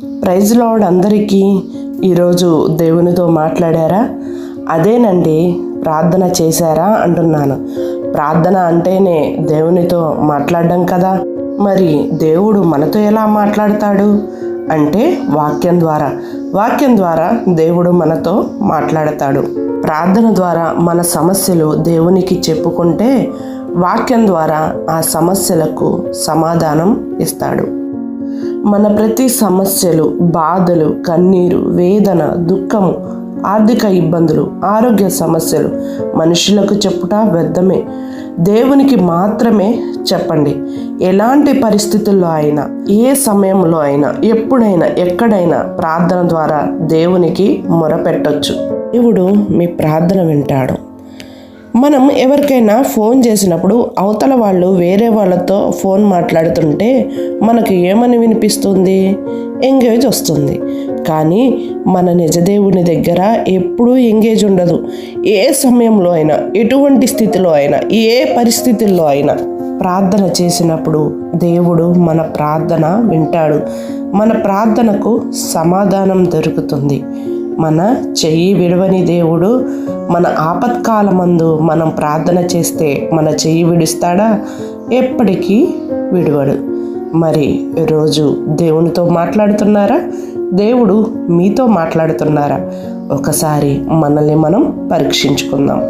Praise lord అందరికీ. ఈరోజు దేవునితో మాట్లాడారా? అదేనండి, ప్రార్థన చేశారా అంటున్నాను. ప్రార్థన అంటేనే దేవునితో మాట్లాడడం కదా. మరి దేవుడు మనతో ఎలా మాట్లాడతాడు అంటే వాక్యం ద్వారా దేవుడు మనతో మాట్లాడతాడు. ప్రార్థన ద్వారా మన సమస్యలు దేవునికి చెప్పుకుంటే వాక్యం ద్వారా ఆ సమస్యలకు సమాధానం ఇస్తాడు. మన ప్రతి సమస్యలు, బాధలు, కన్నీరు, వేదన, దుఃఖము, ఆర్థిక ఇబ్బందులు, ఆరోగ్య సమస్యలు మనుషులకు చెప్పుట వ్యర్థమే. దేవునికి మాత్రమే చెప్పండి. ఎలాంటి పరిస్థితుల్లో అయినా, ఏ సమయంలో అయినా, ఎప్పుడైనా, ఎక్కడైనా ప్రార్థన ద్వారా దేవునికి మొరపెట్టొచ్చు. దేవుడు మీ ప్రార్థన వింటాడు. మనం ఎవరికైనా ఫోన్ చేసినప్పుడు అవతల వాళ్ళు వేరే వాళ్ళతో ఫోన్ మాట్లాడుతుంటే మనకు ఏమని వినిపిస్తుంది? ఎంగేజ్ వస్తుంది. కానీ మన నిజదేవుని దగ్గర ఎప్పుడూ ఎంగేజ్ ఉండదు. ఏ సమయంలో అయినా, ఎటువంటి స్థితిలో అయినా, ఏ పరిస్థితుల్లో అయినా ప్రార్థన చేసినప్పుడు దేవుడు మన ప్రార్థన వింటాడు. మన ప్రార్థనకు సమాధానం దొరుకుతుంది. మన చెయ్యి విడవని దేవుడు మన ఆపత్కాలమందు మనం ప్రార్థన చేస్తే మన చెయ్యి విడుస్తాడా? ఎప్పటికీ విడవడు. మరి రోజు దేవునితో మాట్లాడుతున్నారా? దేవుడు మీతో మాట్లాడుతున్నారా? ఒకసారి మనల్ని మనం పరీక్షించుకుందాం.